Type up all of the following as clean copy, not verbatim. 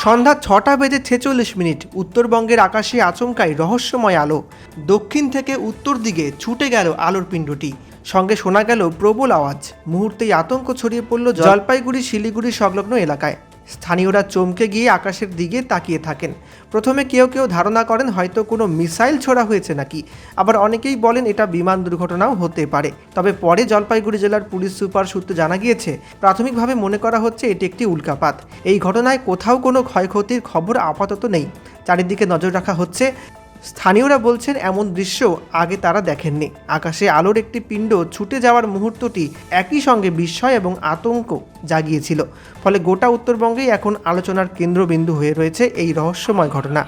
সন্ধ্যা 6:46 উত্তরবঙ্গের আকাশে আচমকাই রহস্যময় আলো। দক্ষিণ থেকে উত্তর দিকে ছুটে গেল আলোর পিণ্ডটি। সঙ্গে শোনা গেল প্রবল আওয়াজ। মুহূর্তেই আতঙ্ক ছড়িয়ে পড়ল জলপাইগুড়ি শিলিগুড়ি সংলগ্ন এলাকায়। স্থানীয়রা চমকে গিয়ে আকাশের দিকে তাকিয়ে থাকেন। প্রথমে কেউ কেউ ধারণা করেন হয়তো কোনো মিসাইল ছোড়া হয়েছে নাকি, আবার অনেকেই বলেন এটা বিমান দুর্ঘটনাও হতে পারে। তবে পরে জলপাইগুড়ি জেলার পুলিশ সুপার সূত্রে জানা গিয়েছে, প্রাথমিকভাবে মনে করা হচ্ছে এটি একটি উল্কাপাত। এই ঘটনায় কোথাও কোনো ক্ষয়ক্ষতির খবর আপাতত নেই। চারিদিকে নজর রাখা হচ্ছে। স্থানীয়রা বলছেন এমন দৃশ্য আগে তারা দেখেননি। আকাশে আলোর একটি পিণ্ড ছুটে যাওয়ার মুহূর্তটি একই সঙ্গে বিস্ময় এবং আতঙ্ক জাগিয়েছিল। ফলে গোটা উত্তরবঙ্গেই এখন আলোচনার কেন্দ্রবিন্দু হয়ে রয়েছে এই রহস্যময় ঘটনা।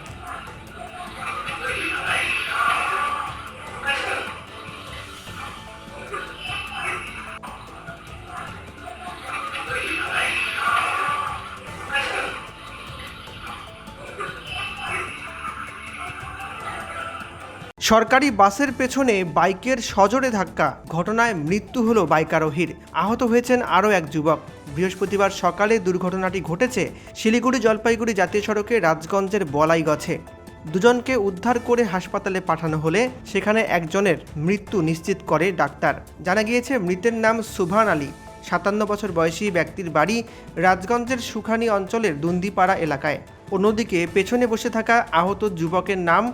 সরকারি বাসের পেছনে বাইকের সজোরে ধাক্কা, ঘটনায় মৃত্যু হলো বাইক আরোহীর। আহত হয়েছেন আরও এক যুবক। বৃহস্পতিবার সকালে দুর্ঘটনাটি ঘটেছে শিলিগুড়ি জলপাইগুড়ি জাতীয় সড়কে রাজগঞ্জের বলাইগছে। দুজনকে উদ্ধার করে হাসপাতালে পাঠানো হলে সেখানে একজনের মৃত্যু নিশ্চিত করে ডাক্তার। জানা গিয়েছে মৃতের নাম সুভান আলী। 57 বছর বয়সী ব্যক্তির বাড়ি রাজগঞ্জের সুখানি অঞ্চলের দুন্দিপাড়া এলাকায়। অন্যদিকে পেছনে বসে থাকা আহত যুবকের নাম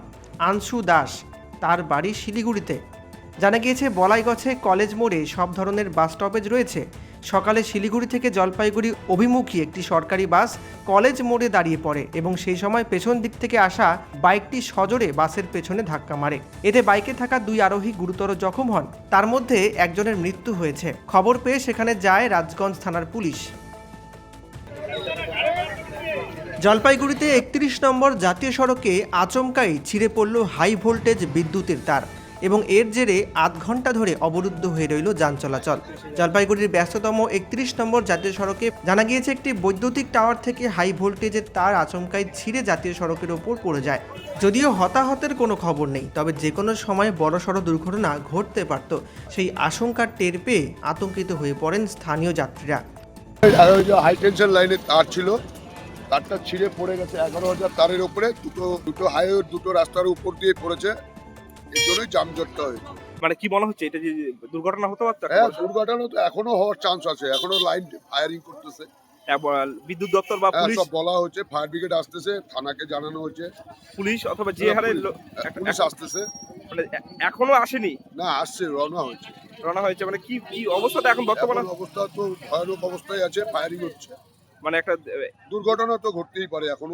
আনসু দাস। তার বাড়ি শিলিগুড়িতে। জানা গিয়েছে বলাইগছে কলেজ মোড়ে সব ধরনের বাস স্টপেজ রয়েছে। সকালে শিলিগুড়ি থেকে জলপাইগুড়ি অভিমুখী একটি সরকারি বাস কলেজ মোড়ে দাঁড়িয়ে পড়ে এবং সেই সময় পেছন দিক থেকে আসা বাইকটি সজোরে বাসের পেছনে ধাক্কা মারে। এতে বাইকে থাকা দুই আরোহী গুরুতর জখম হন। তার মধ্যে একজনের মৃত্যু হয়েছে। খবর পেয়ে সেখানে যায় রাজগঞ্জ থানার পুলিশ। জলপাইগুড়িতে 31 নম্বর জাতীয় সড়কে আচমকাই ছিঁড়ে পড়ল হাই ভোল্টেজ বিদ্যুতের তার এবং এর জেরে আধ ঘন্টা ধরে অবরুদ্ধ হয়ে রইল যান চলাচল। জলপাইগুড়ির ব্যস্ততম 31 নম্বর জাতীয় সড়কে জানা গিয়েছে একটি বৈদ্যুতিক টাওয়ার থেকে হাই ভোল্টেজের তার আচমকাই ছিঁড়ে জাতীয় সড়কের ওপর পড়ে যায়। যদিও হতাহতের কোনো খবর নেই, তবে যে কোনো সময় বড়সড় দুর্ঘটনা ঘটতে পারত, সেই আশঙ্কার টের পেয়ে আতঙ্কিত হয়ে পড়েন স্থানীয় যাত্রীরা। হাই টেনশন লাইনের তার ছিল, তারটা ছিঁড়ে পড়ে গেছে 11,000 তারের উপরে। দুটো হাইওয়ে দুটো রাস্তার উপর দিয়ে পড়েছে, এর জন্যই যানজটটা হয়েছে। মানে কি মনে হচ্ছে এটা যে দুর্ঘটনা হতে পারতো? হ্যাঁ, দুর্ঘটনা তো এখনো হওয়ার চান্স আছে, এখনো লাইন ফায়ারিং করতেছে। বিদ্যুৎ দপ্তর বা হ্যাঁ, পুলিশ সব বলা হচ্ছে, ফায়ার ব্রিগেড আসতেছে, থানাকে জানানো হচ্ছে, পুলিশ অথবা যে হারে পুলিশ আসতেছে। মানে এখনো আসেনি? না, আসছে, রওনা হয়েছে। রওনা হয়েছে মানে কি কি অবস্থাটা এখন বর্তমানে? অবস্থা তো ভয়ানক অবস্থায় আছে, ফায়ারিং হচ্ছে। মানে একটা দুর্ঘটনা তো ঘটতেই পারে এখনো।